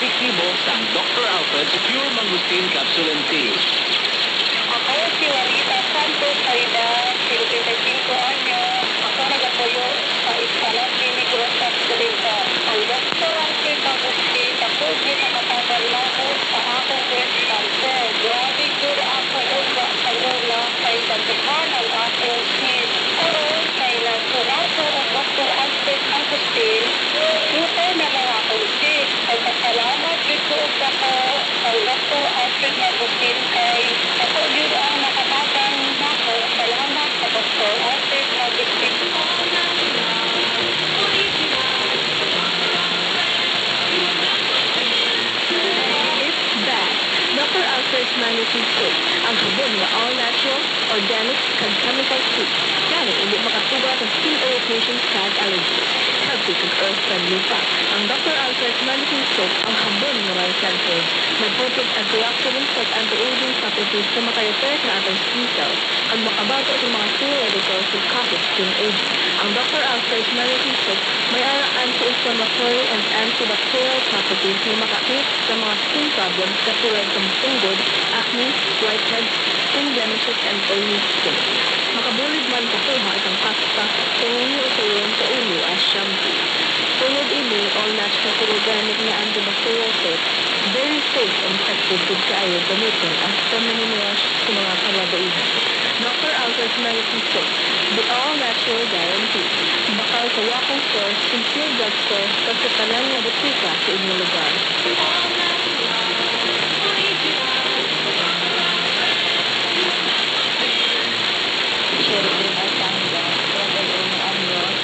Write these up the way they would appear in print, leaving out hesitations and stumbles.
epektibo sa Dr. Alfred's Pure Mangustin Capsule and Tea. Ako si Juanita Santos Aida, 55 anyos. Ako nag-apoyo sa Isala Clinic sa Salita. Ang Dr. Alfred Mangustin, ako din nakatagal na ako sa akong breast cancer. Grabe good ako uga sa lula kay daghan ang akong skin. Pero kay nagsunaso ang Dr. Alfred Mangustin, ito na lang akong skin. Ay pasalamat dito ako ang Dr. Alfred Mangustin kay ako yun ang nakatagan na ako. Salamat sa Dr. Alfred Mangustin. Dr. Alfred's Mangustin Soap, ang sabon na all-natural, organic, kag chemical-free. Kaya hindi makatuwa sa skin irritation kag allergy. Healthy kag earth-friendly pa. Ang Dr. Alfred's Mangustin Soap, ang sabon na may sensors. Nagpupit antioxidants kag anti-aging properties na makarepair na atong skin cells. Ang makabago sa mga free radicals ug causes skin aging. Ang Dr. Alfred's Mangustin Soap may anti-inflammatory and antibacterial properties na makakit sa mga skin problems katulad sa tunggod, acne, whiteheads, skin blemishes, and oily skin. Makabulid man kakuha isang pasta tungo o tulong sa ulo as shampoo. Tulad ini, all-natural to organic na antibacterial soap, very safe and effective good kaayo gamitin as feminine wash sa mga kalabaihan. Dr. Alfred's Mangustin Soap, the all-natural guarantee. Bakal sa walking stores, sincere drugstores, kasi tanan na butika sa inyong lugar. Sherwin Altanga, 31 anyos.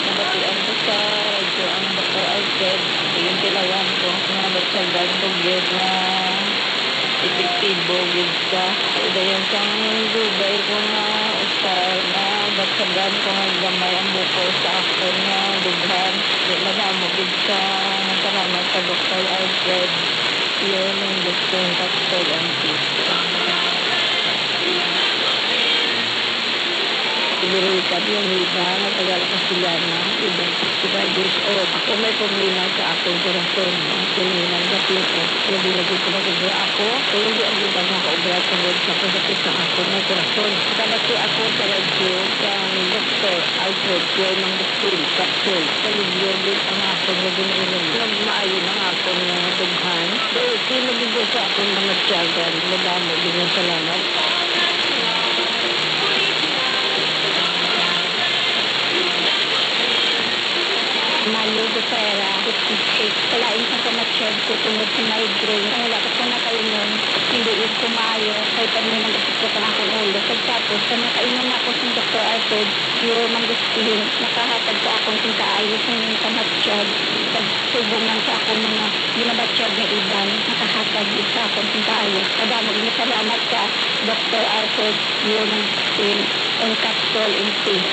Nabatian ko sa radyo ang Dr. Alfred. Yung tilawan ko na batsagan ko gid na epektibo gid ka. Dayon kang dugay ko na usar na batsagan ko nga gamay ang buko sa ako na dughan. Di madamo gid ka. Salamat sa Dr. Alfred. Yun ang gusto ng Dr. Alfred. Iberikat yung iba, natagal ka sila na ibang 65 years old. Ako may problema sa akong kurasyon. Pilihan na pito. Hindi lagi ko mag-ubra ako. Kaya hindi ang iba maka-ubra tungkol sa pagkakit sa akong may kurasyon. Kabati ako sa radyo sa Dr. Alfred Pure Mangustin Capsule. Kaligyan ang akong naging-inom. Nagmaayo ng akong dughan. Pero kinabigay sa akong mga tiyagan. Madamo din ang salamat. Malo de Pera, 56. Kalain sa kamatsyon ko tungod sa migraine. Ang wala ko sa nakaingon, hindi rin kumayo. Kaya pa may nag-isip ang akong ulo. Tapos, sa nakainom ako sa Dr. Alfred, Pure Mangustin, nakahatag sa akong kinaayos ng kamatsyon. Pagsubunan sa akong mga ginabatsyon na iban, nakahatag sa akong kinaayos. Kadamog na salamat sa Dr. Alfred, Pure Mangustin, and Capsule and Tea.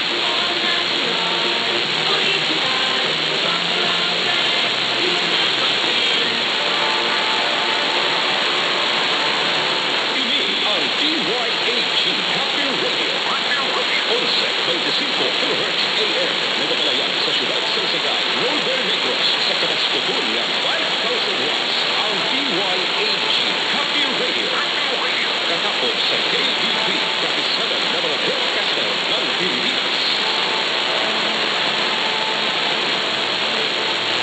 DYAG Happy Radio. 11.25 kHz AM. Nagapalayan sa siyudad sa Sagay, Northern Negros, sa kapasitudon ng 5,000 watts. Ang DYAG Happy Radio. Katapos sa KBP, kapisanan ng mga broadcaster ng Pilipinas.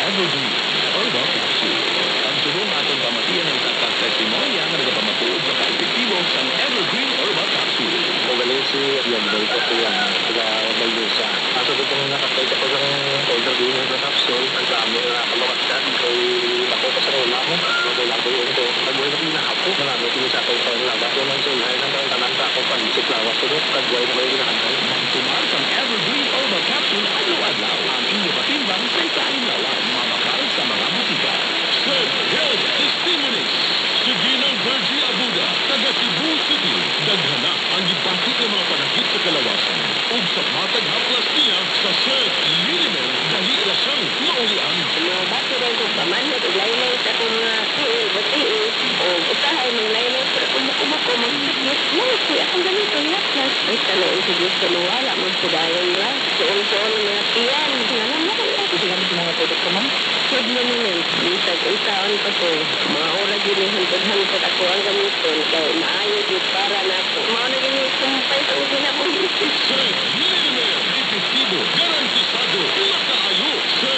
Evergreen Herbal Capsule. Ang subong atong pamatiyan ng isang testimonya na nagapamatuod sa kaepektibo sa Evergreen Herbal Capsule. Magaling si Yandel ko po yan, sila Balusa. Aso ko kung nakapay ko ng order din ng capsule, ang dami na nakalawasan. Kaya ako pa sa rula mo, magalang ko yun ko. Nagbuhay na pinahapo, marami pinisa ko yung lagas. Kung ang sulhay ng tanan sa ako, panisip lawas ko, kagway na kayo ginakantay. Magtumar sa Evergreen Herbal Capsule adlaw-adlaw ang inyong patimbang sa isaing lawas. Mamakal sa mga butika. Sir Health Testimonies. Sige ng Virgie Abuda, taga Cebu City. Daghana ang gibasik ng mga panakit sa kalawasan. Ug sa matag haplas niya sa Sir Linimen, dali ilasang maulian. Mga baso rin kung pamanhot o laylay sa kung mga tiil o tiil o usahay ng laylay sa kumako mag-sakit. Mga kuya, akong ganito laklas. Ay, taloon sa Diyos sa luwala, magsudayan lang. Soon-soon ng mga tiyan. Nga naman, sinabi sa mga product ko, ma'am. Good monument. Bisag unsaon pa ko. Mga ora ginihantod-hantod ako ang gamiton. Kaya maayo yun para na ako. Mga na ginisumpay sa ginabunit. Sir Lilimer, epektibo, garantisado, nakaayo. Sir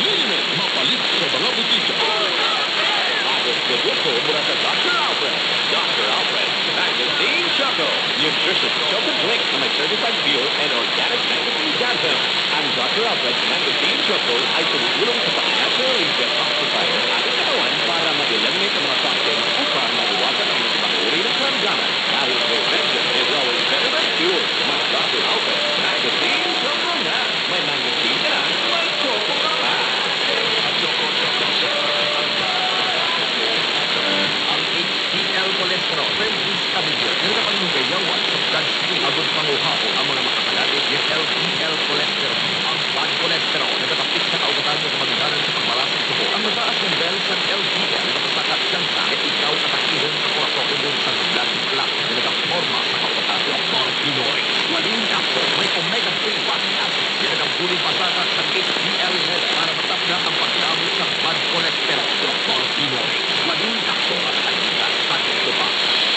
Lilimer, mapalit sa mga butika. Agos produkto mula sa Dr. Alfred. Dr. Alfred, Magazine Choco. Nutritious chocolate drink na may certified pure and organic magazine ganthem. Ang Dr. Alfred Magazine Choco ay tumutulong sa pang-natural detoxifier at katawan para ma-eliminate ang mga toxins upang maiwasan ang mga uri ng karamdaman. Dahil prevention is always better than cure. Mas Dr. Alfred Magazine Choco na. May magazine ka na, may choco ka pa. Ang HDL cholesterol, friendly stabilizer, nagkapanungayawan sa bloodstream agad panguhapo ang mga makakalagit ng LDL cholesterol. Ang bad cholesterol, nagkatapit sa kaugatan mo sa magdanan sa pagbalasang tubo. Ang mataas ng levels ng LDL, nagpasakat siyang sa ikaw at akihon sa korason sa blood clot na nagkaporma sa kaugatan ng mga Pinoy. Maling kapso, may omega-3 fatty acid, na nagkampuling pasakat sa HDL level para matapla ang pagdamit sa bad cholesterol ng mga Pinoy. Maling kapso at alitas sa ito pa.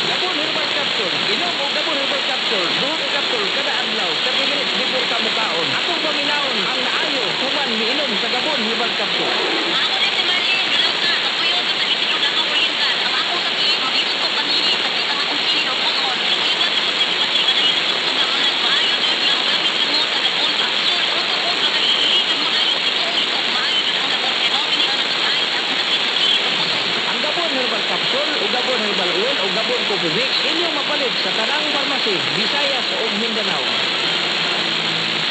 Gabon Herbal Capsule. Inom o Gabon Herbal Capsule. Duhong ka capsule kada adlaw. 30 minutes before ka mukaon. Atong paminaon ang naayo. Human miinom sa Gabon Herbal Capsule. Ako na si Marlene, bilang ka, kapuyo ka sa isinong lakang kuryentan. Ang ako sa kiyit, mabitod ko panili, sa kita nga kung sili o puson. Iwan ko sa ipatri ka na yung tutog na mga maayo din lang gamit yung mo sa Gabon Capsule. O sa kong kakailigid mo dahil sa ito, maayo din ang Gabon. Kaya ako binigyan ng kahit akong sakit sa kili o puson. Ang Gabon Herbal Capsule o Gabon Herbal Oil o Gabon Coffee Mix inyong mapalit sa tanang pharmacy, Visayas o Mindanao.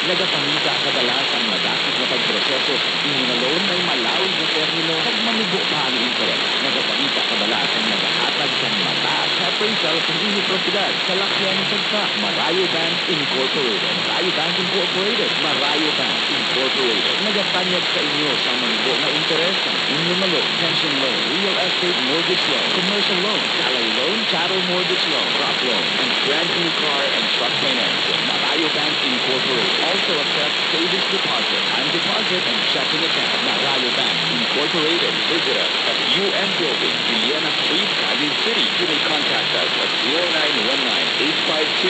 Nagapangita kadalasan madakit na pagproseso, inalone ay malawig na termino at mamigo pa ang interest. Nagapangita kadalasan nagahatag sa mataas na appraisal sa inyong propiedad sa lakyan sa Marayo Bank Incorporated. Marayo Bank Incorporated. Marayo Bank Incorporated. Nagatanyag sa inyo sa mamigo na interest ng inyong malo, pension loan, real estate mortgage loan, commercial loan, salary loan, chattel mortgage loan, crop loan, and brand new car and truck financing. Marayo Bank Incorporated also accepts savings deposit, time deposit, and checking account. Marayo Bank Incorporated. Visit us at UM Building, Vienna Street, Pasig City. You may contact us at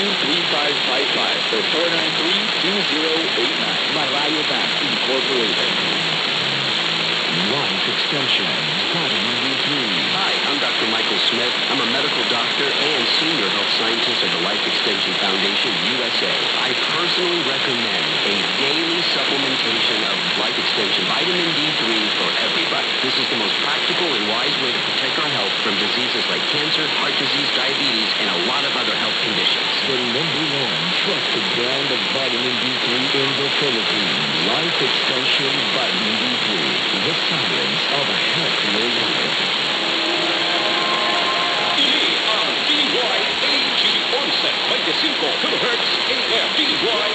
0919-852-3555 or 493-2089. Marayo Bank Incorporated. Life Extension, Vitamin D3. Hi, I'm Dr. Michael Smith. I'm a medical doctor and senior health scientist of the Life Extension Foundation, USA. I personally recommend a daily supplementation of Life Extension Vitamin D3 for everybody. This is the most practical and wise way to protect our health from diseases like cancer, heart disease, diabetes, and a lot of other health conditions. The #1 trusted brand of vitamin D3 in the Philippines. Life Extension Vitamin D3. The science of a healthier life. Ili ang DYAG 11.25 kHz AM. DYAG